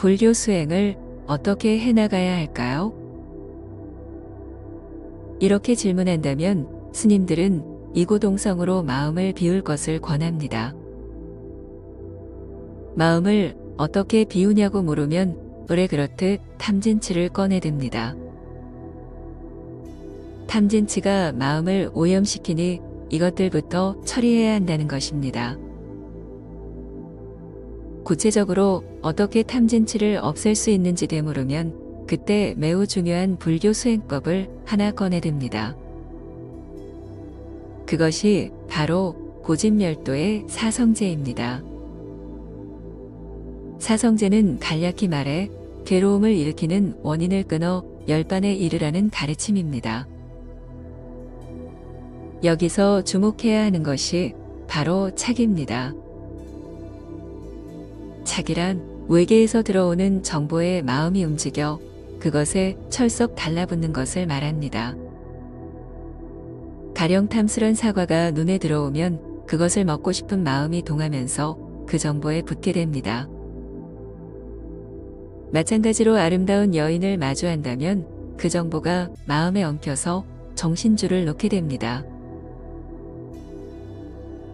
불교 수행을 어떻게 해나가야 할까요? 이렇게 질문한다면 스님들은 이고동성으로 마음을 비울 것을 권합니다. 마음을 어떻게 비우냐고 물으면 노래 그렇듯 탐진치를 꺼내듭니다. 탐진치가 마음을 오염시키니 이것들부터 처리해야 한다는 것입니다. 구체적으로 어떻게 탐진치를 없앨 수 있는지 되물으면 그때 매우 중요한 불교 수행법을 하나 꺼내듭니다. 그것이 바로 고집멸도의 사성제입니다. 사성제는 간략히 말해 괴로움을 일으키는 원인을 끊어 열반에 이르라는 가르침입니다. 여기서 주목해야 하는 것이 바로 착입니다. 착이란 외계에서 들어오는 정보에 마음이 움직여 그것에 철썩 달라붙는 것을 말합니다. 가령 탐스런 사과가 눈에 들어오면 그것을 먹고 싶은 마음이 동하면서 그 정보에 붙게 됩니다. 마찬가지로 아름다운 여인을 마주한다면 그 정보가 마음에 엉켜서 정신줄을 놓게 됩니다.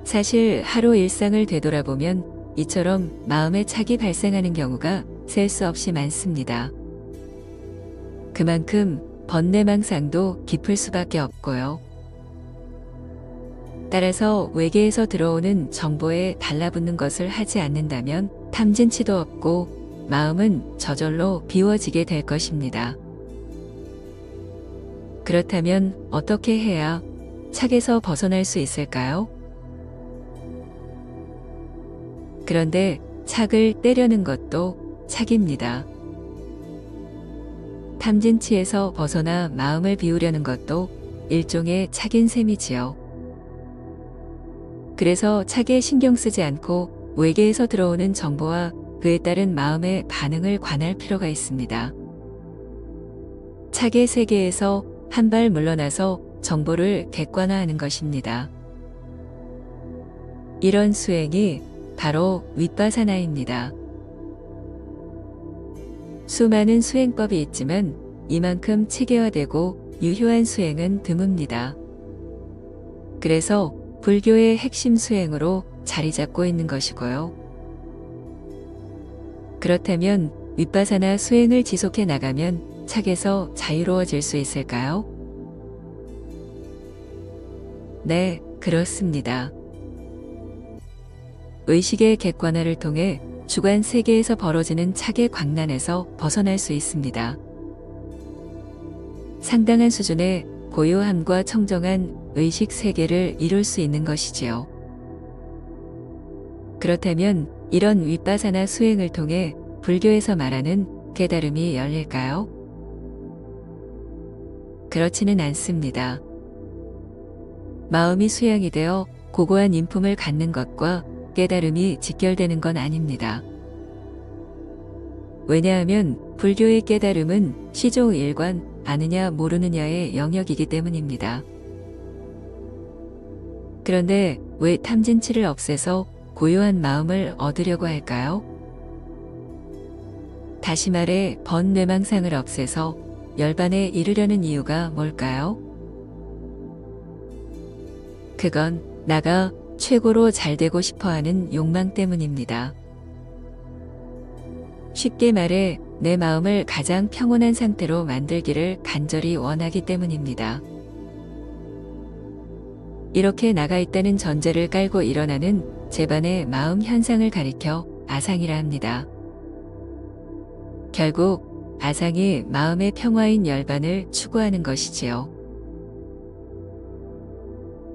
사실 하루 일상을 되돌아보면 이처럼 마음에 착이 발생하는 경우가 셀 수 없이 많습니다. 그만큼 번뇌망상도 깊을 수밖에 없고요. 따라서 외계에서 들어오는 정보에 달라붙는 것을 하지 않는다면 탐진치도 없고 마음은 저절로 비워지게 될 것입니다. 그렇다면 어떻게 해야 착에서 벗어날 수 있을까요? 그런데 착을 떼려는 것도 착입니다. 탐진치에서 벗어나 마음을 비우려는 것도 일종의 착인 셈이지요. 그래서 착에 신경 쓰지 않고 외계에서 들어오는 정보와 그에 따른 마음의 반응을 관할 필요가 있습니다. 착의 세계에서 한 발 물러나서 정보를 객관화하는 것입니다. 이런 수행이 바로 윗바사나입니다. 수많은 수행법이 있지만 이만큼 체계화되고 유효한 수행은 드뭅니다. 그래서 불교의 핵심 수행으로 자리 잡고 있는 것이고요. 그렇다면 윗바사나 수행을 지속해 나가면 착에서 자유로워질 수 있을까요? 네, 그렇습니다. 의식의 객관화를 통해 주관 세계에서 벌어지는 착의 광란에서 벗어날 수 있습니다. 상당한 수준의 고요함과 청정한 의식 세계를 이룰 수 있는 것이지요. 그렇다면 이런 윗바사나 수행을 통해 불교에서 말하는 깨달음이 열릴까요? 그렇지는 않습니다. 마음이 수양이 되어 고고한 인품을 갖는 것과 깨달음이 직결되는 건 아닙니다. 왜냐하면 불교의 깨달음은 시종일관 아느냐 모르느냐의 영역이기 때문입니다. 그런데 왜 탐진치를 없애서 고요한 마음을 얻으려고 할까요? 다시 말해 번뇌망상을 없애서 열반에 이르려는 이유가 뭘까요? 그건 나가 최고로 잘 되고 싶어하는 욕망 때문입니다. 쉽게 말해 내 마음을 가장 평온한 상태로 만들기를 간절히 원하기 때문입니다. 이렇게 나가 있다는 전제를 깔고 일어나는 제반의 마음 현상을 가리켜 아상이라 합니다. 결국 아상이 마음의 평화인 열반을 추구하는 것이지요.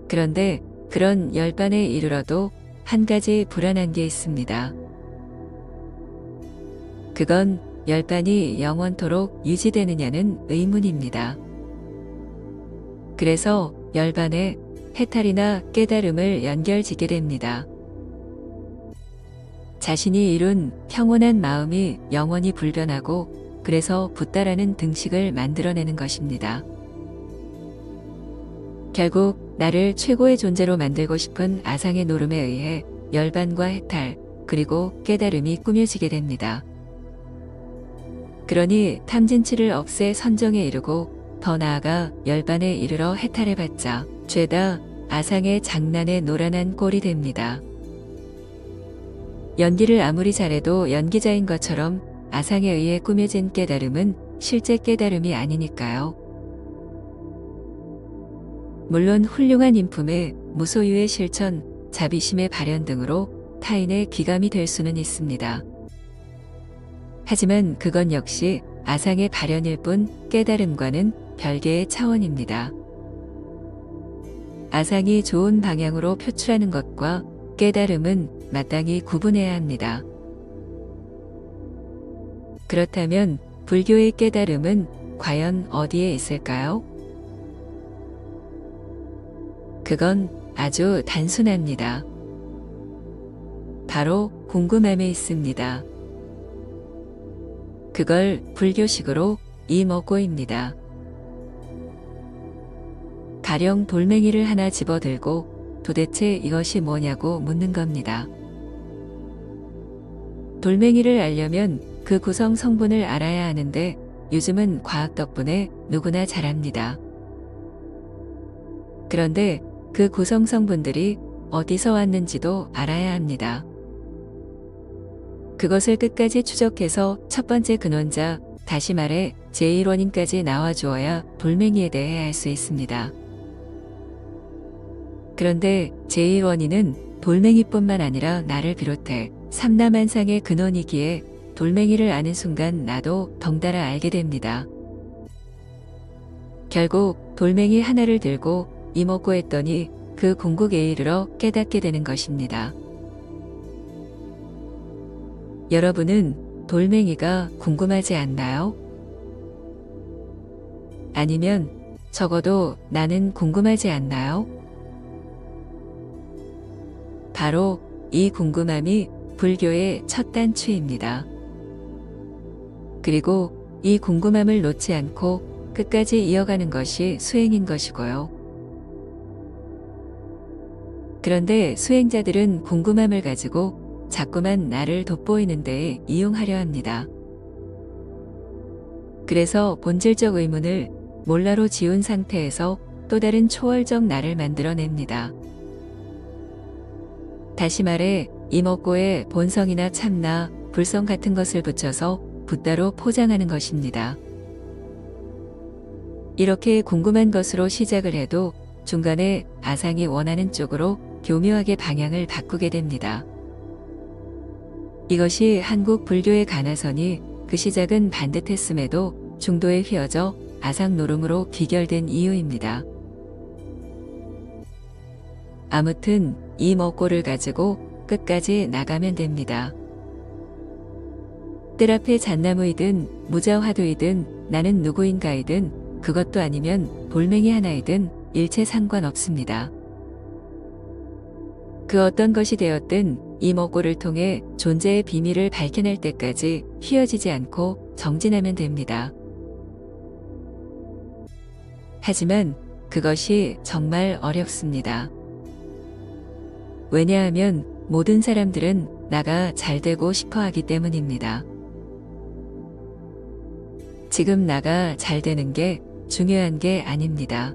그런데 그런 열반에 이르러도 한 가지 불안한 게 있습니다. 그건 열반이 영원토록 유지되느냐는 의문입니다. 그래서 열반에 해탈이나 깨달음을 연결짓게 됩니다. 자신이 이룬 평온한 마음이 영원히 불변하고 그래서 붓다라는 등식을 만들어내는 것입니다. 결국 나를 최고의 존재로 만들고 싶은 아상의 노름에 의해 열반과 해탈 그리고 깨달음이 꾸며지게 됩니다. 그러니 탐진치를 없애 선정에 이르고 더 나아가 열반에 이르러 해탈해봤자 죄다 아상의 장난에 노란한 꼴이 됩니다. 연기를 아무리 잘해도 연기자인 것처럼 아상에 의해 꾸며진 깨달음은 실제 깨달음이 아니니까요. 물론 훌륭한 인품에 무소유의 실천, 자비심의 발현 등으로 타인의 귀감이 될 수는 있습니다. 하지만 그건 역시 아상의 발현일 뿐 깨달음과는 별개의 차원입니다. 아상이 좋은 방향으로 표출하는 것과 깨달음은 마땅히 구분해야 합니다. 그렇다면 불교의 깨달음은 과연 어디에 있을까요? 그건 아주 단순합니다. 바로 궁금함에 있습니다. 그걸 불교식으로 이먹고입니다. 가령 돌멩이를 하나 집어들고 도대체 이것이 뭐냐고 묻는 겁니다. 돌멩이를 알려면 그 구성 성분을 알아야 하는데 요즘은 과학 덕분에 누구나 잘 압니다. 그런데 그 구성 성분들이 어디서 왔는지도 알아야 합니다. 그것을 끝까지 추적해서 첫 번째 근원자, 다시 말해 제1원인까지 나와주어야 돌멩이에 대해 알 수 있습니다. 그런데 제1원인은 돌멩이뿐만 아니라 나를 비롯해 삼라만상의 근원이기에 돌멩이를 아는 순간 나도 덩달아 알게 됩니다. 결국 돌멩이 하나를 들고 이먹고 했더니 그 궁극에 이르러 깨닫게 되는 것입니다. 여러분은 돌멩이가 궁금하지 않나요? 아니면 적어도 나는 궁금하지 않나요? 바로 이 궁금함이 불교의 첫 단추입니다. 그리고 이 궁금함을 놓지 않고 끝까지 이어가는 것이 수행인 것이고요. 그런데 수행자들은 궁금함을 가지고 자꾸만 나를 돋보이는 데에 이용하려 합니다. 그래서 본질적 의문을 몰라로 지운 상태에서 또 다른 초월적 나를 만들어냅니다. 다시 말해 이먹고에 본성이나 참나, 불성 같은 것을 붙여서 붓다로 포장하는 것입니다. 이렇게 궁금한 것으로 시작을 해도 중간에 아상이 원하는 쪽으로 교묘하게 방향을 바꾸게 됩니다. 이것이 한국 불교의 가나선이 그 시작은 반듯했음에도 중도에 휘어져 아상 노름으로 귀결된 이유입니다. 아무튼 이 먹고를 가지고 끝까지 나가면 됩니다. 뜰 앞에 잣나무이든 무자화두이든 나는 누구인가이든 그것도 아니면 돌멩이 하나이든 일체 상관없습니다. 그 어떤 것이 되었든 이 먹고를 통해 존재의 비밀을 밝혀낼 때까지 휘어지지 않고 정진하면 됩니다. 하지만 그것이 정말 어렵습니다. 왜냐하면 모든 사람들은 나가 잘 되고 싶어 하기 때문입니다. 지금 나가 잘 되는 게 중요한 게 아닙니다.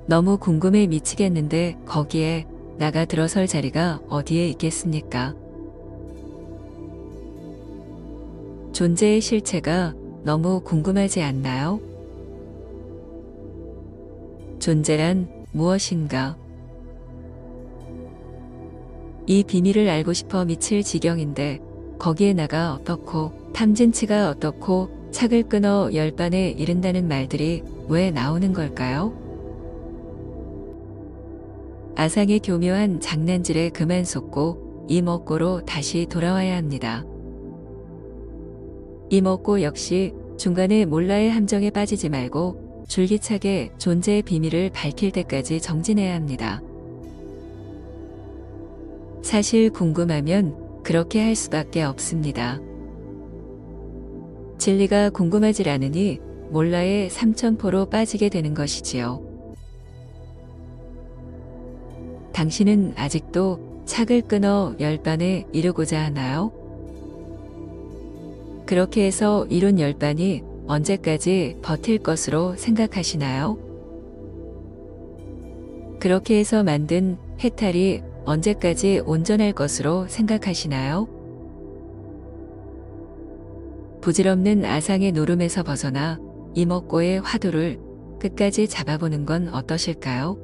너무 궁금해 미치겠는데 거기에 나가 들어설 자리가 어디에 있겠습니까? 존재의 실체가 너무 궁금하지 않나요? 존재란 무엇인가? 이 비밀을 알고 싶어 미칠 지경인데 거기에 나가 어떻고 탐진치가 어떻고 착을 끊어 열반에 이른다는 말들이 왜 나오는 걸까요? 아상의 교묘한 장난질에 그만 속고 이 먹고로 다시 돌아와야 합니다. 이 먹고 역시 중간에 몰라의 함정에 빠지지 말고 줄기차게 존재의 비밀을 밝힐 때까지 정진해야 합니다. 사실 궁금하면 그렇게 할 수밖에 없습니다. 진리가 궁금하질 않으니 몰라의 삼천포로 빠지게 되는 것이지요. 당신은 아직도 착을 끊어 열반에 이르고자 하나요? 그렇게 해서 이룬 열반이 언제까지 버틸 것으로 생각하시나요? 그렇게 해서 만든 해탈이 언제까지 온전할 것으로 생각하시나요? 부질없는 아상의 노름에서 벗어나 이먹고의 화두를 끝까지 잡아보는 건 어떠실까요?